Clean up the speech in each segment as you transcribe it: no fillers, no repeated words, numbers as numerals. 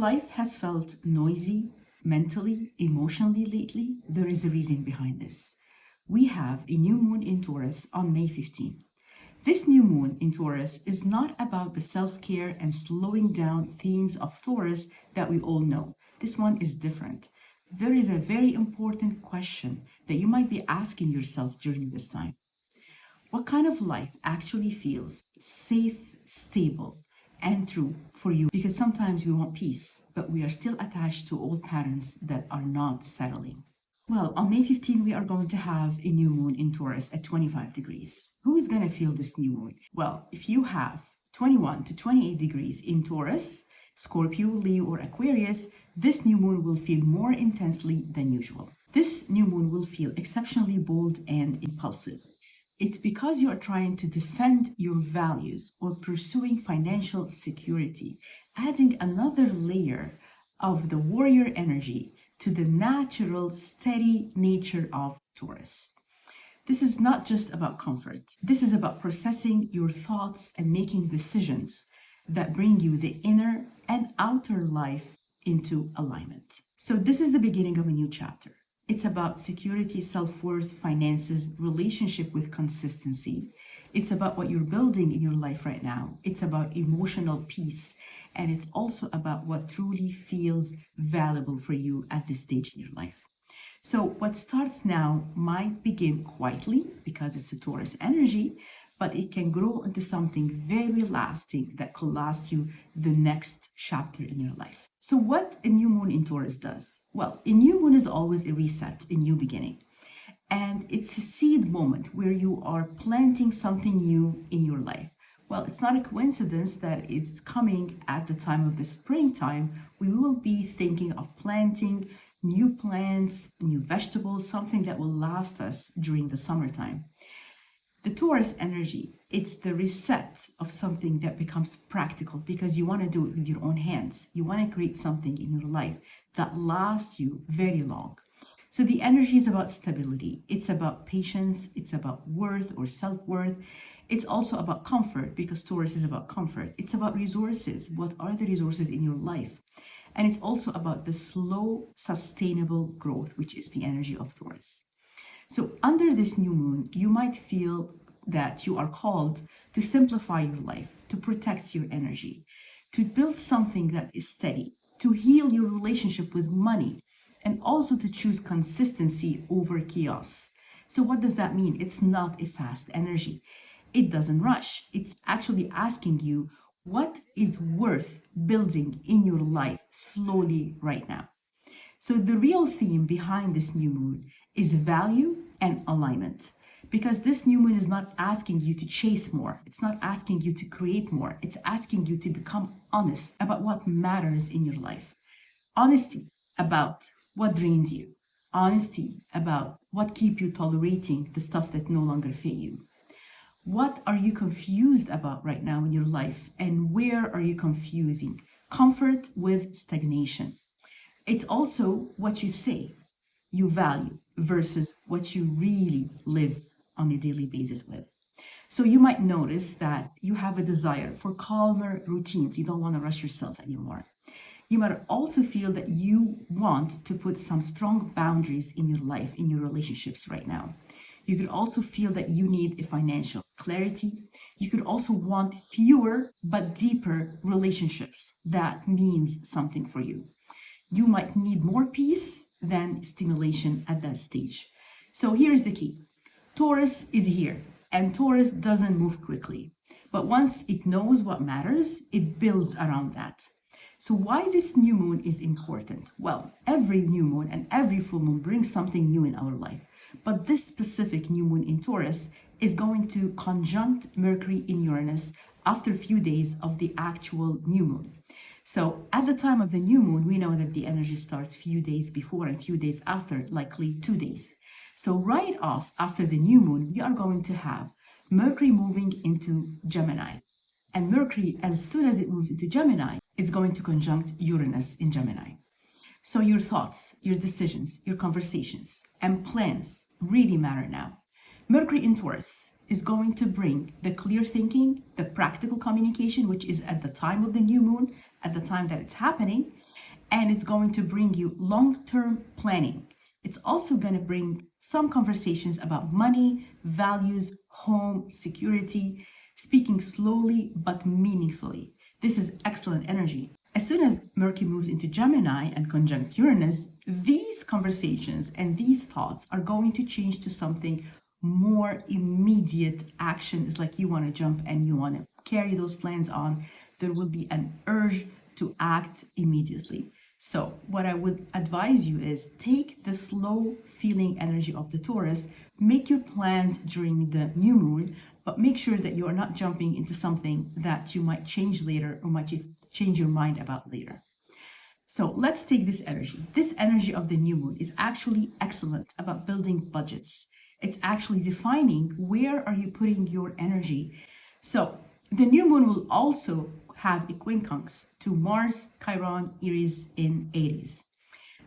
life has felt noisy mentally, emotionally lately, there is a reason behind this. We have a new moon in Taurus on May 15. This new moon in Taurus is not about the self-care and slowing down themes of Taurus that we all know. This one is different. There is a very important question that you might be asking yourself during this time. What kind of life actually feels safe, stable, and true for you? Because sometimes we want peace, but we are still attached to old patterns that are not settling. Well, on May 15, we are going to have a new moon in Taurus at 25 degrees. Who is going to feel this new moon? Well, if you have 21 to 28 degrees in Taurus, Scorpio, Leo, or Aquarius, this new moon will feel more intensely than usual. This new moon will feel exceptionally bold and impulsive. It's because you are trying to defend your values or pursuing financial security, adding another layer of the warrior energy to the natural, steady nature of Taurus. This is not just about comfort. This is about processing your thoughts and making decisions that bring you the inner and outer life into alignment. So this is the beginning of a new chapter. It's about security, self-worth, finances, relationship with consistency. It's about what you're building in your life right now. It's about emotional peace. And it's also about what truly feels valuable for you at this stage in your life. So what starts now might begin quietly because it's a Taurus energy, but it can grow into something very lasting that could last you the next chapter in your life. So what a new moon in Taurus does? Well, a new moon is always a reset, a new beginning. And it's a seed moment where you are planting something new in your life. Well, it's not a coincidence that it's coming at the time of the springtime. We will be thinking of planting new plants, new vegetables, something that will last us during the summertime. The Taurus energy, it's the reset of something that becomes practical because you want to do it with your own hands. You want to create something in your life that lasts you very long. So the energy is about stability. It's about patience. It's about worth or self-worth. It's also about comfort because Taurus is about comfort. It's about resources. What are the resources in your life? And it's also about the slow, sustainable growth, which is the energy of Taurus. So under this new moon, you might feel that you are called to simplify your life, to protect your energy, to build something that is steady, to heal your relationship with money, and also to choose consistency over chaos. So what does that mean? It's not a fast energy. It doesn't rush. It's actually asking you what is worth building in your life slowly right now. So the real theme behind this new moon is value and alignment. Because this new moon is not asking you to chase more. It's not asking you to create more. It's asking you to become honest about what matters in your life. Honesty about what drains you. Honesty about what keeps you tolerating the stuff that no longer fit you. What are you confused about right now in your life, and where are you confusing comfort with stagnation? It's also what you say you value versus what you really live on a daily basis with. So you might notice that you have a desire for calmer routines. You don't want to rush yourself anymore. You might also feel that you want to put some strong boundaries in your life, in your relationships right now. You could also feel that you need a financial clarity. You could also want fewer but deeper relationships. That means something for you. You might need more peace than stimulation at that stage. So here's the key. Taurus is here, and Taurus doesn't move quickly. But once it knows what matters, it builds around that. So why this new moon is important? Well, every new moon and every full moon brings something new in our life. But this specific new moon in Taurus is going to conjunct Mercury in Uranus after a few days of the actual new moon. So at the time of the new moon, we know that the energy starts a few days before and a few days after, likely 2 days. So right off after the new moon, we are going to have Mercury moving into Gemini. And Mercury, as soon as it moves into Gemini, it's going to conjunct Uranus in Gemini. So your thoughts, your decisions, your conversations, and plans really matter now. Mercury in Taurus is going to bring the clear thinking, the practical communication, which is at the time of the new moon, at the time that it's happening. and it's going to bring you long-term planning. It's also going to bring some conversations about money, values, home, security, speaking slowly but meaningfully. This is excellent energy. As soon as Mercury moves into Gemini and conjunct Uranus, these conversations and these thoughts are going to change to something more immediate action. It's like you want to jump and you want to carry those plans on. There will be an urge to act immediately. So what I would advise you is take the slow feeling energy of the Taurus, make your plans during the new moon, but make sure that you are not jumping into something that you might change later or might change your mind about later. So let's take this energy. This energy of the new moon is actually excellent about building budgets. It's actually defining where are you putting your energy. So the new moon will also have a quincunx to Mars, Chiron, Eris in Aries.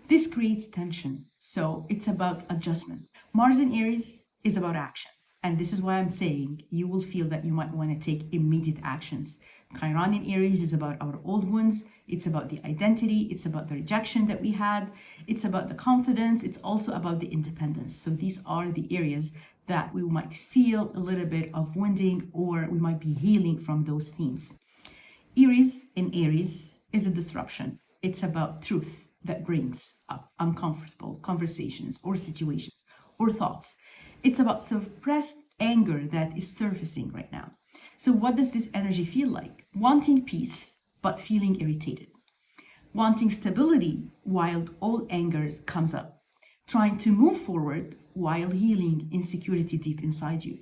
This creates tension, so it's about adjustment. Mars in Aries is about action, and this is why I'm saying you will feel that you might want to take immediate actions. Chiron in Aries is about our old wounds, it's about the identity, it's about the rejection that we had, it's about the confidence, it's also about the independence. So these are the areas that we might feel a little bit of wounding, or we might be healing from those themes. Eris in Aries is a disruption. It's about truth that brings up uncomfortable conversations or situations or thoughts. It's about suppressed anger that is surfacing right now. So what does this energy feel like? Wanting peace, but feeling irritated. Wanting stability while all anger comes up. Trying to move forward while healing insecurity deep inside you.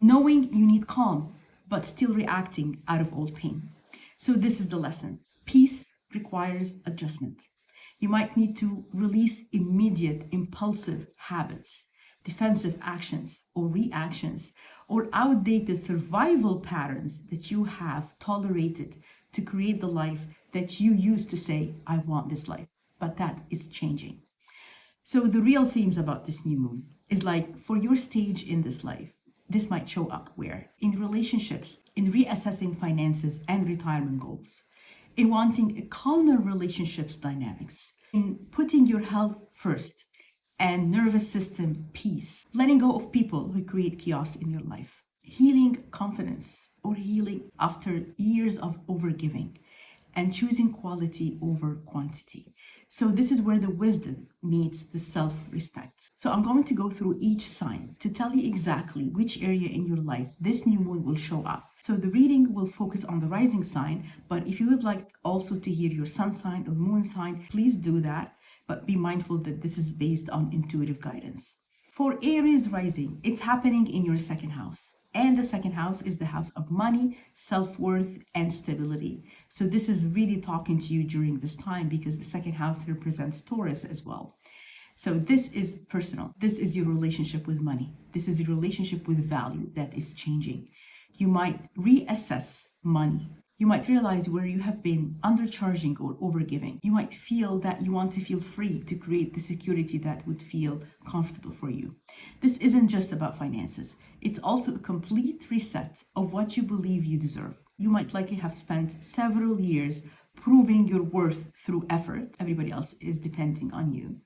Knowing you need calm, but still reacting out of old pain. So this is the lesson. Peace requires adjustment. You might need to release immediate impulsive habits, defensive actions or reactions, or outdated survival patterns that you have tolerated to create the life that you used to say, I want this life, but that is changing. So the real themes about this new moon is like for your stage in this life, this might show up where? In relationships, in reassessing finances and retirement goals, in wanting a calmer relationships dynamics, in putting your health first and nervous system peace, letting go of people who create chaos in your life, healing confidence or healing after years of overgiving, and choosing quality over quantity. So this is where the wisdom meets the self-respect. So I'm going to go through each sign to tell you exactly which area in your life this new moon will show up. So the reading will focus on the rising sign, but if you would like also to hear your sun sign or moon sign, please do that. But be mindful that this is based on intuitive guidance. For Aries rising, it's happening in your second house. And the second house is the house of money, self-worth, and stability. So this is really talking to you during this time because the second house represents Taurus as well. So this is personal. This is your relationship with money. This is your relationship with value that is changing. You might reassess money. You might realize where you have been undercharging or overgiving. You might feel that you want to feel free to create the security that would feel comfortable for you. This isn't just about finances. It's also a complete reset of what you believe you deserve. You might likely have spent several years proving your worth through effort. Everybody else is depending on you.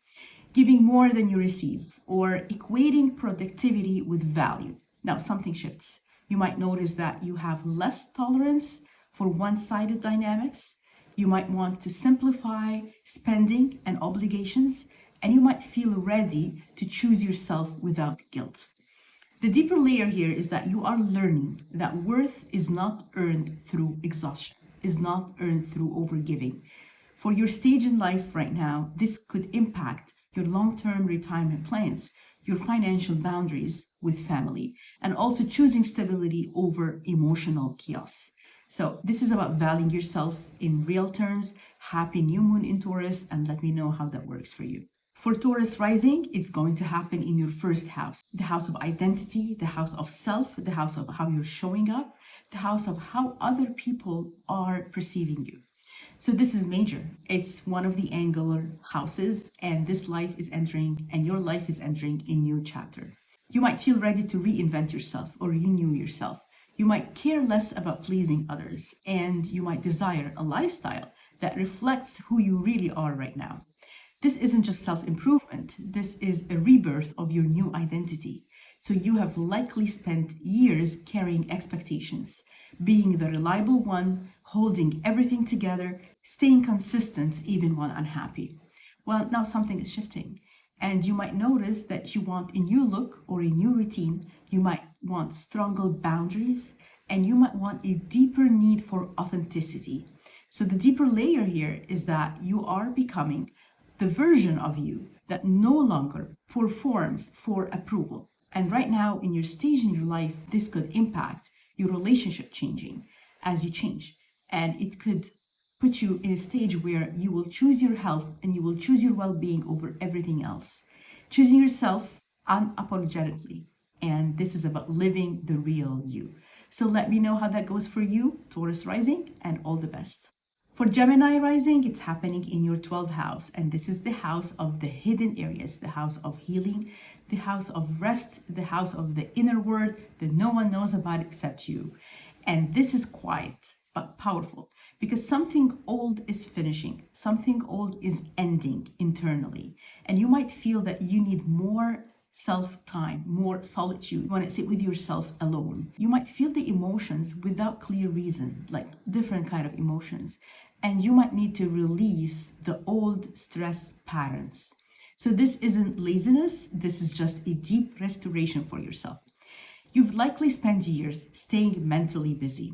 Giving more than you receive or equating productivity with value. Now something shifts. You might notice that you have less tolerance for one-sided dynamics. You might want to simplify spending and obligations, and you might feel ready to choose yourself without guilt. The deeper layer here is that you are learning that worth is not earned through exhaustion, is not earned through overgiving. For your stage in life right now, this could impact your long-term retirement plans, your financial boundaries with family, and also choosing stability over emotional chaos. So this is about valuing yourself in real terms. Happy new moon in Taurus, and let me know how that works for you. For Taurus rising, it's going to happen in your first house, the house of identity, the house of self, the house of how you're showing up, the house of how other people are perceiving you. So this is major. It's one of the angular houses, and this life is entering, and your life is entering a new chapter. You might feel ready to reinvent yourself or renew yourself. You might care less about pleasing others, and you might desire a lifestyle that reflects who you really are right now. This isn't just self-improvement. This is a rebirth of your new identity. So you have likely spent years carrying expectations, being the reliable one, holding everything together, staying consistent even when unhappy. Well, now something is shifting. And you might notice that you want a new look or a new routine. You might want stronger boundaries, and you might want a deeper need for authenticity. So the deeper layer here is that you are becoming the version of you that no longer performs for approval. And right now in your stage in your life, this could impact your relationship changing as you change. And it could put you in a stage where you will choose your health and you will choose your well-being over everything else. Choosing yourself unapologetically. And this is about living the real you. So let me know how that goes for you, Taurus rising, and all the best. For Gemini rising, it's happening in your 12th house, and this is the house of the hidden areas, the house of healing, the house of rest, the house of the inner world that no one knows about except you. And this is quiet but powerful because something old is finishing, something old is ending internally, and you might feel that you need more self-time, more solitude. You want to sit with yourself alone. You might feel the emotions without clear reason, like different kind of emotions. And you might need to release the old stress patterns. So this isn't laziness, this is just a deep restoration for yourself. You've likely spent years staying mentally busy,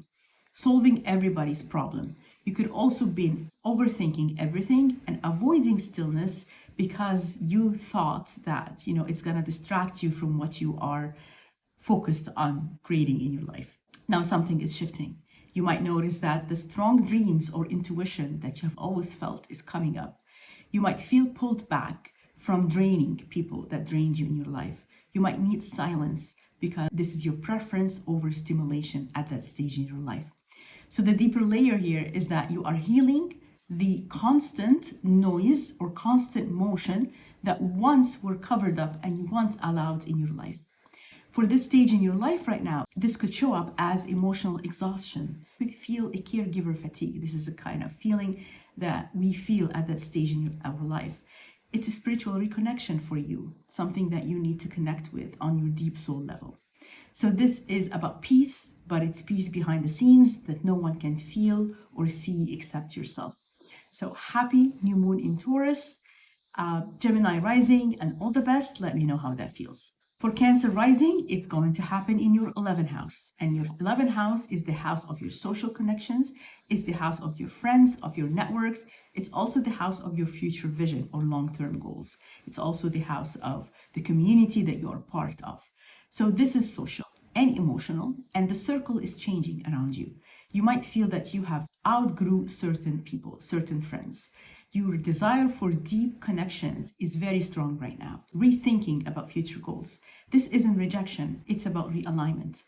solving everybody's problem. You could also be overthinking everything and avoiding stillness because you thought that, it's going to distract you from what you are focused on creating in your life. Now something is shifting. You might notice that the strong dreams or intuition that you have always felt is coming up. You might feel pulled back from draining people that drained you in your life. You might need silence because this is your preference over stimulation at that stage in your life. So the deeper layer here is that you are healing the constant noise or constant motion that once were covered up and you once allowed in your life. For this stage in your life right now, this could show up as emotional exhaustion. We feel a caregiver fatigue. This is a kind of feeling that we feel at that stage in our life. It's a spiritual reconnection for you, something that you need to connect with on your deep soul level. So this is about peace, but it's peace behind the scenes that no one can feel or see except yourself. So happy new moon in Taurus, Gemini rising, and all the best. Let me know how that feels. For Cancer rising, it's going to happen in your 11th house. And your 11th house is the house of your social connections, is the house of your friends, of your networks. It's also the house of your future vision or long-term goals. It's also the house of the community that you are part of. So this is social and emotional, and the circle is changing around you. You might feel that you have outgrew certain people, certain friends. Your desire for deep connections is very strong right now. Rethinking about future goals. This isn't rejection, it's about realignment.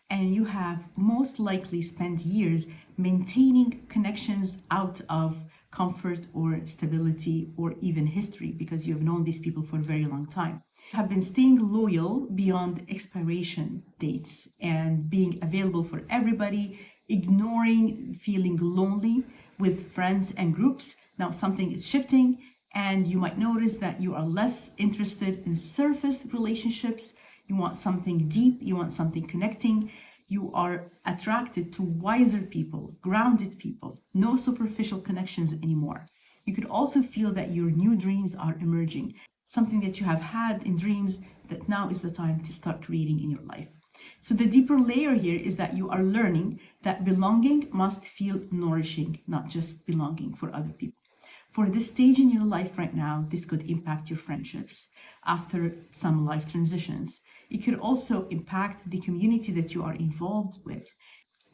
And you have most likely spent years maintaining connections out of comfort or stability or even history because you have known these people for a very long time. Have been staying loyal beyond expiration dates and being available for everybody, ignoring feeling lonely with friends and groups. Now something is shifting and you might notice that you are less interested in surface relationships. You want something deep, you want something connecting. You are attracted to wiser people, grounded people, no superficial connections anymore. You could also feel that your new dreams are emerging, something that you have had in dreams that now is the time to start creating in your life. So the deeper layer here is that you are learning that belonging must feel nourishing, not just belonging for other people. For this stage in your life right now, this could impact your friendships after some life transitions. It could also impact the community that you are involved with.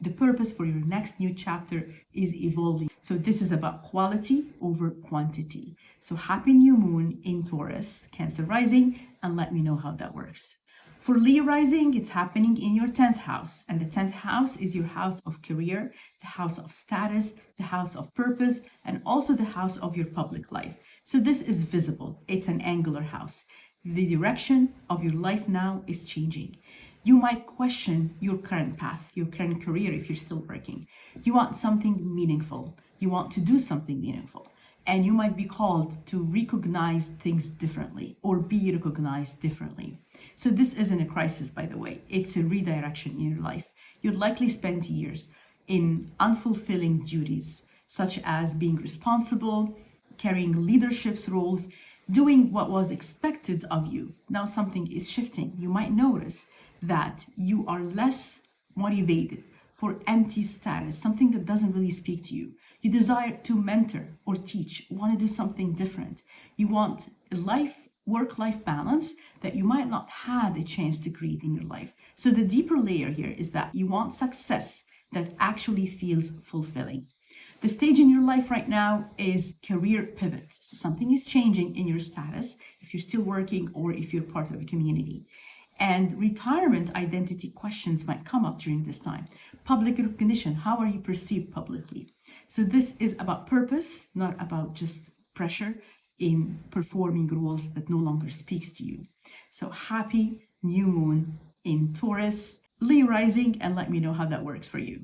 The purpose for your next new chapter is evolving. So this is about quality over quantity. So happy new moon in Taurus, Cancer rising, and let me know how that works. For Leo rising, it's happening in your 10th house. And the 10th house is your house of career, the house of status, the house of purpose, and also the house of your public life. So this is visible. It's an angular house. The direction of your life now is changing. You might question your current path, your current career if you're still working. You want something meaningful. You want to do something meaningful. And you might be called to recognize things differently or be recognized differently. So this isn't a crisis, by the way. It's a redirection in your life. You'd likely spend years in unfulfilling duties, such as being responsible, carrying leadership roles, doing what was expected of you. Now something is shifting. You might notice that you are less motivated for empty status, something that doesn't really speak to you. You desire to mentor or teach, want to do something different. You want a work-life balance that you might not have a chance to create in your life. So the deeper layer here is that you want success that actually feels fulfilling. The stage in your life right now is career pivots. So something is changing in your status, if you're still working or if you're part of a community. And retirement identity questions might come up during this time. Public recognition, how are you perceived publicly? So this is about purpose, not about just pressure in performing roles that no longer speaks to you. So happy new moon in Taurus, Leo rising, and let me know how that works for you.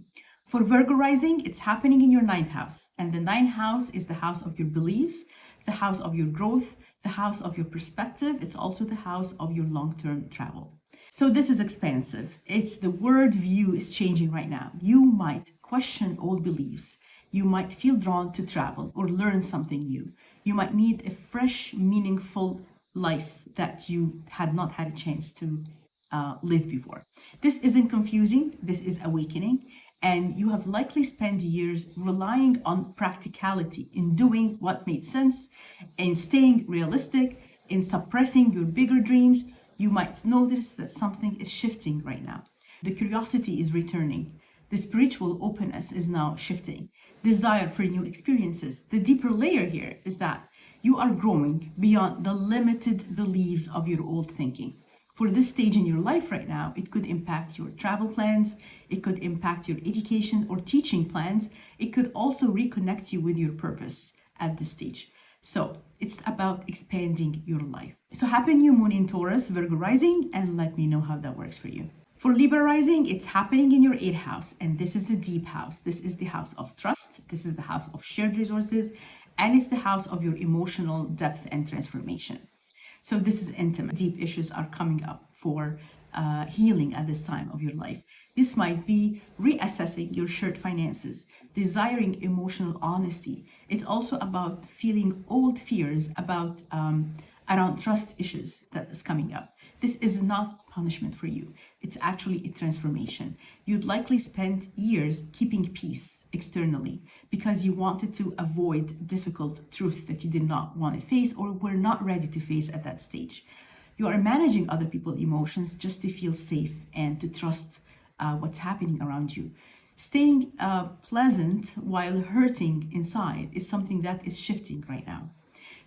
For Virgo rising, it's happening in your 9th house. And the 9th house is the house of your beliefs, the house of your growth, the house of your perspective. It's also the house of your long-term travel. So this is expansive. It's the world view is changing right now. You might question old beliefs. You might feel drawn to travel or learn something new. You might need a fresh, meaningful life that you had not had a chance to live before. This isn't confusing. This is awakening. And you have likely spent years relying on practicality in doing what made sense, in staying realistic, in suppressing your bigger dreams. You might notice that something is shifting right now. The curiosity is returning. The spiritual openness is now shifting. Desire for new experiences. The deeper layer here is that you are growing beyond the limited beliefs of your old thinking. For this stage in your life right now, it could impact your travel plans, it could impact your education or teaching plans, it could also reconnect you with your purpose at this stage. So it's about expanding your life. So happy new moon in Taurus, Virgo rising, and let me know how that works for you. For Libra rising, it's happening in your 8th house, and this is a deep house. This is the house of trust, this is the house of shared resources, and it's the house of your emotional depth and transformation. So this is intimate. Deep issues are coming up for healing at this time of your life. This might be reassessing your shared finances, desiring emotional honesty. It's also about feeling old fears about around trust issues that is coming up. This is not punishment for you. It's actually a transformation. You'd likely spend years keeping peace externally because you wanted to avoid difficult truth that you did not want to face or were not ready to face at that stage. You are managing other people's emotions just to feel safe and to trust what's happening around you. Staying pleasant while hurting inside is something that is shifting right now.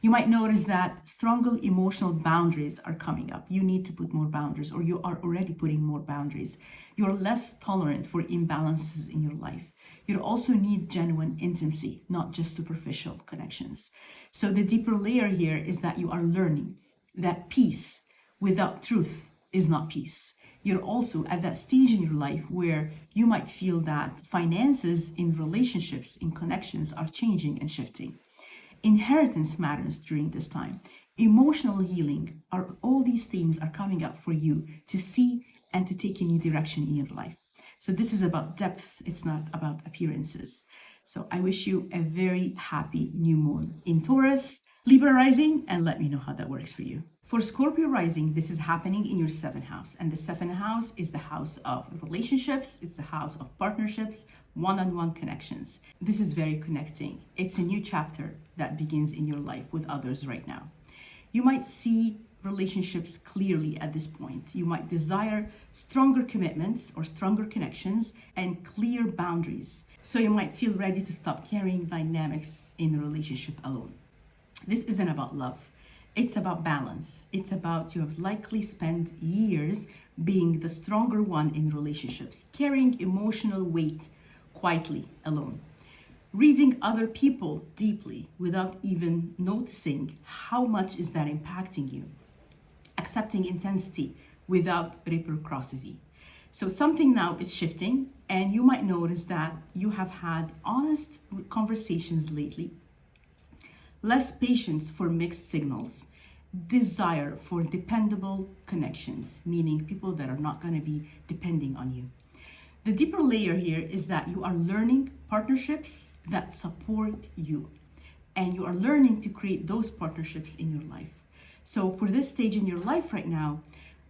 You might notice that stronger emotional boundaries are coming up. You need to put more boundaries, or you are already putting more boundaries. You're less tolerant for imbalances in your life. You also need genuine intimacy, not just superficial connections. So the deeper layer here is that you are learning that peace without truth is not peace. You're also at that stage in your life where you might feel that finances in relationships, in connections are changing and shifting. Inheritance matters during this time. Emotional healing, all these themes are coming up for you to see and to take a new direction in your life. So this is about depth, it's not about appearances. So I wish you a very happy new moon in Taurus, Libra rising, and let me know how that works for you. For Scorpio rising, this is happening in your 7th house. And the 7th house is the house of relationships. It's the house of partnerships, one-on-one connections. This is very connecting. It's a new chapter that begins in your life with others right now. You might see relationships clearly at this point. You might desire stronger commitments or stronger connections and clear boundaries. So you might feel ready to stop carrying dynamics in a relationship alone. This isn't about love. It's about balance. It's about you have likely spent years being the stronger one in relationships, carrying emotional weight quietly alone, reading other people deeply without even noticing how much is that impacting you, accepting intensity without reciprocity. So something now is shifting And you might notice that you have had honest conversations lately, less patience for mixed signals, desire for dependable connections, meaning people that are not going to be depending on you. The deeper layer here is that you are learning partnerships that support you, and you are learning to create those partnerships in your life. So for this stage in your life right now,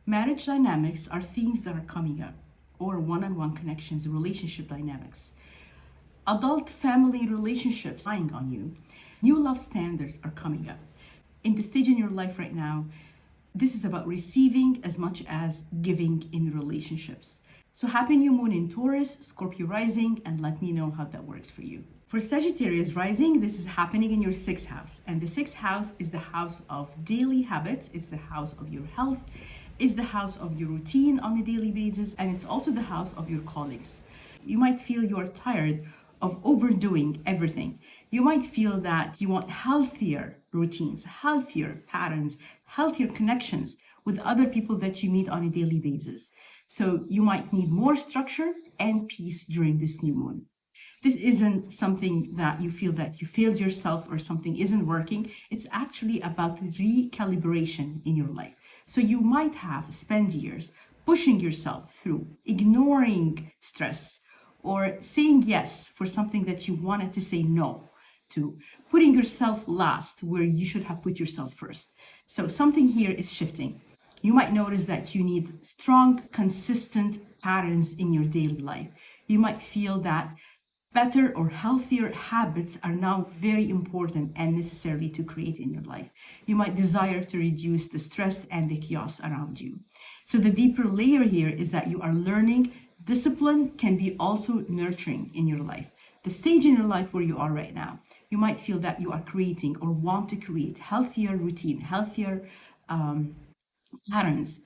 marriage dynamics are themes that are coming up, or one-on-one connections, relationship dynamics. Adult family relationships relying on you. New love standards are coming up. In the stage in your life right now, this is about receiving as much as giving in relationships. So happy new moon in Taurus, Scorpio rising, and let me know how that works for you. For Sagittarius rising, this is happening in your sixth house. And the sixth house is the house of daily habits. It's the house of your health. It's the house of your routine on a daily basis. And it's also the house of your colleagues. You might feel you're tired of overdoing everything. You might feel that you want healthier routines, healthier patterns, healthier connections with other people that you meet on a daily basis. So you might need more structure and peace during this new moon. This isn't something that you feel that you failed yourself or something isn't working. It's actually about recalibration in your life. So you might have spent years pushing yourself through, ignoring stress, or saying yes for something that you wanted to say no to, putting yourself last where you should have put yourself first. So something here is shifting. You might notice that you need strong, consistent patterns in your daily life. You might feel that better or healthier habits are now very important and necessary to create in your life. You might desire to reduce the stress and the chaos around you. So the deeper layer here is that you are learning discipline can be also nurturing in your life. The stage in your life where you are right now, you might feel that you are creating or want to create healthier routine, healthier patterns.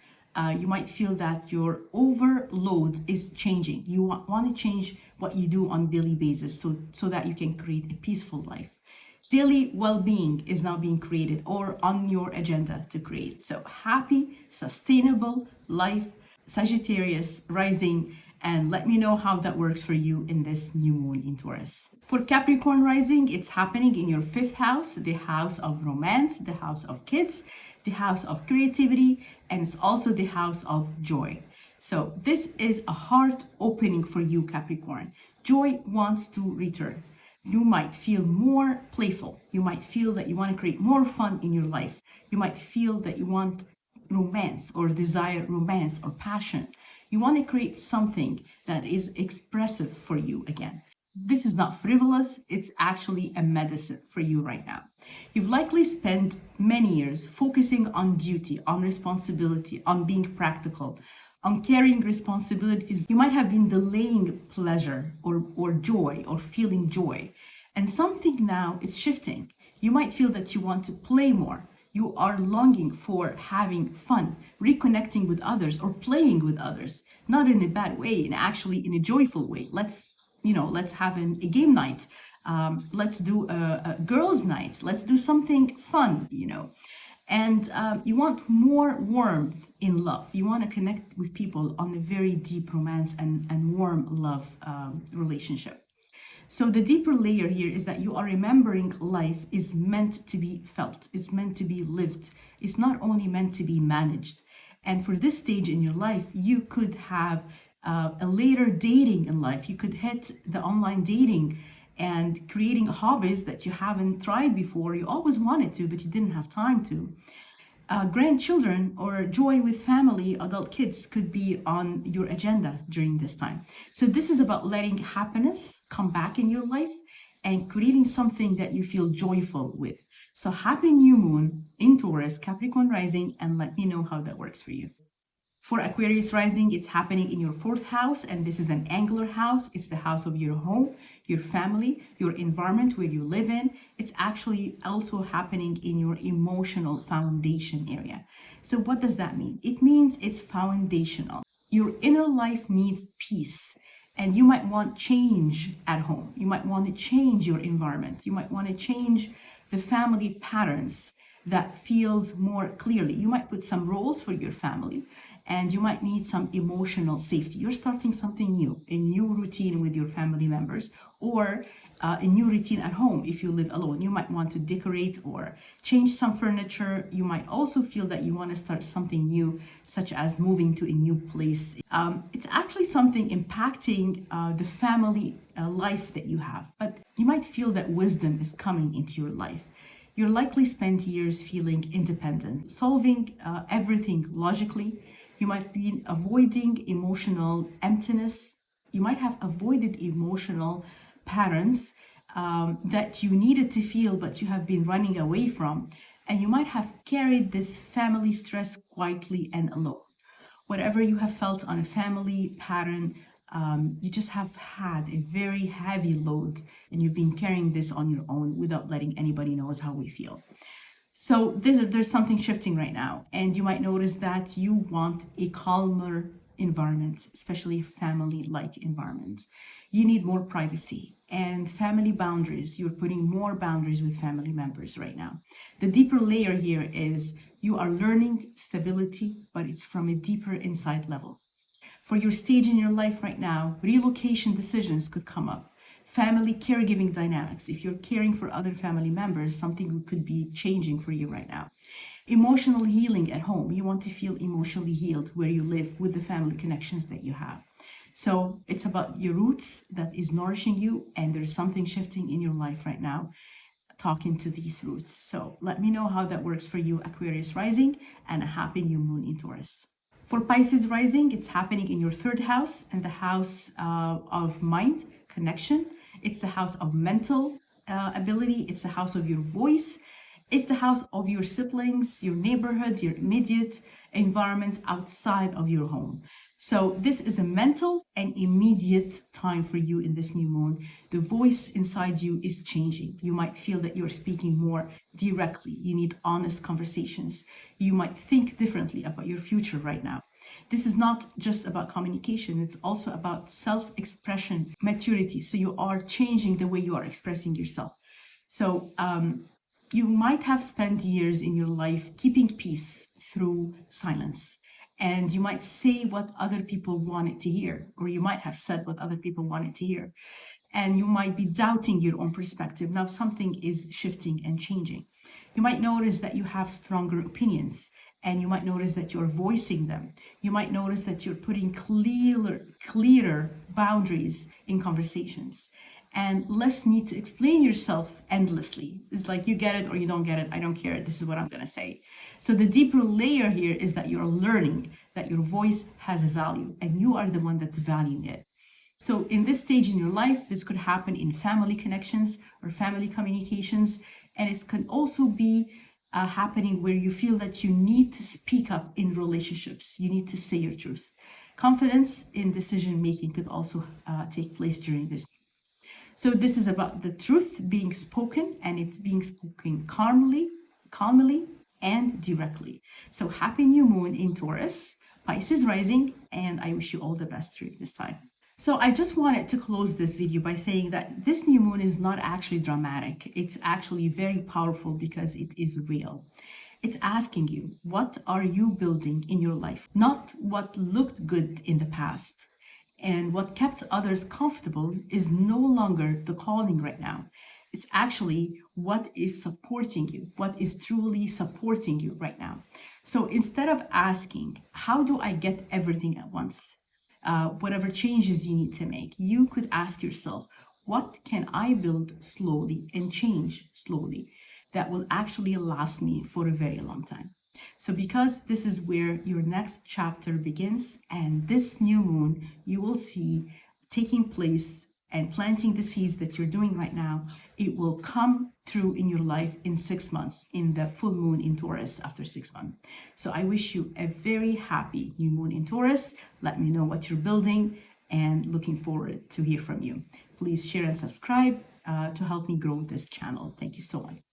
You might feel that your overload is changing. You want to change what you do on a daily basis so that you can create a peaceful life. Daily well-being is now being created or on your agenda to create. So happy, sustainable life, Sagittarius rising, and let me know how that works for you in this new moon in Taurus. For Capricorn rising, it's happening in your fifth house, the house of romance, the house of kids, the house of creativity, and it's also the house of joy. So this is a heart opening for you, Capricorn. Joy wants to return. You might feel more playful. You might feel that you want to create more fun in your life. You might feel that you want romance or desire romance or passion. You want to create something that is expressive for you again. This is not frivolous, it's actually a medicine for you right now. You've likely spent many years focusing on duty, on responsibility, on being practical, on carrying responsibilities. You might have been delaying pleasure or joy or feeling joy. And something now is shifting. You might feel that you want to play more. You are longing for having fun, reconnecting with others or playing with others, not in a bad way, and actually in a joyful way. Let's have a game night. Let's do a girls' night. Let's do something fun, And you want more warmth in love. You want to connect with people on a very deep romance and warm love relationship. So the deeper layer here is that you are remembering life is meant to be felt. It's meant to be lived. It's not only meant to be managed. And for this stage in your life, you could have a later dating in life. You could hit the online dating and creating hobbies that you haven't tried before. You always wanted to, but you didn't have time to. Grandchildren or joy with family, adult kids could be on your agenda during this time. So this is about letting happiness come back in your life and creating something that you feel joyful with. So happy new moon in Taurus, Capricorn rising, and let me know how that works for you. For Aquarius rising, it's happening in your fourth house, and this is an angular house. It's the house of your home, your family, your environment where you live in. It's actually also happening in your emotional foundation area. So what does that mean? It means it's foundational. Your inner life needs peace, and you might want change at home. You might want to change your environment. You might want to change the family patterns that feels more clearly. You might put some roles for your family, and you might need some emotional safety. You're starting something new, a new routine with your family members, or a new routine at home. If you live alone, you might want to decorate or change some furniture. You might also feel that you want to start something new, such as moving to a new place. It's actually something impacting the family life that you have, but you might feel that wisdom is coming into your life. You'll likely spend years feeling independent, solving everything logically. You might be avoiding emotional emptiness. You might have avoided emotional patterns that you needed to feel, but you have been running away from. And you might have carried this family stress quietly and alone. Whatever you have felt on a family pattern, you just have had a very heavy load, and you've been carrying this on your own without letting anybody knows how we feel. So there's something shifting right now, and you might notice that you want a calmer environment, especially family-like environment. You need more privacy and family boundaries. You're putting more boundaries with family members right now. The deeper layer here is you are learning stability, but it's from a deeper inside level. For your stage in your life right now, relocation decisions could come up. Family caregiving dynamics. If you're caring for other family members, something could be changing for you right now. Emotional healing at home. You want to feel emotionally healed where you live with the family connections that you have. So it's about your roots that is nourishing you, and there's something shifting in your life right now talking to these roots. So let me know how that works for you, Aquarius rising, and a happy new moon in Taurus. For Pisces rising, it's happening in your third house and the house of mind connection. It's the house of mental ability. It's the house of your voice. It's the house of your siblings, your neighborhood, your immediate environment outside of your home. So this is a mental and immediate time for you in this new moon. The voice inside you is changing. You might feel that you're speaking more directly. You need honest conversations. You might think differently about your future right now. This is not just about communication. It's also about self-expression, maturity. So you are changing the way you are expressing yourself. So you might have spent years in your life keeping peace through silence. And you might say what other people wanted to hear, or you might have said what other people wanted to hear. And you might be doubting your own perspective. Now something is shifting and changing. You might notice that you have stronger opinions, and you might notice that you're voicing them. You might notice that you're putting clearer boundaries in conversations, and less need to explain yourself endlessly. It's like you get it or you don't get it. I don't care. This is what I'm going to say. So the deeper layer here is that you're learning that your voice has a value, and you are the one that's valuing it. So in this stage in your life, this could happen in family connections or family communications. And it can also be happening where you feel that you need to speak up in relationships. You need to say your truth. Confidence in decision making could also take place during this. So this is about the truth being spoken, and it's being spoken calmly, and directly. So happy new moon in Taurus, Pisces rising, and I wish you all the best during this time. So I just wanted to close this video by saying that this new moon is not actually dramatic. It's actually very powerful because it is real. It's asking you, what are you building in your life? Not what looked good in the past. And what kept others comfortable is no longer the calling right now. It's actually what is supporting you, what is truly supporting you right now. So instead of asking, how do I get everything at once? Whatever changes you need to make, you could ask yourself, what can I build slowly and change slowly that will actually last me for a very long time? So because this is where your next chapter begins, and this new moon you will see taking place and planting the seeds that you're doing right now, it will come true in your life in 6 months, in the full moon in Taurus after 6 months. So I wish you a very happy new moon in Taurus. Let me know what you're building, and looking forward to hear from you. Please share and subscribe to help me grow this channel. Thank you so much.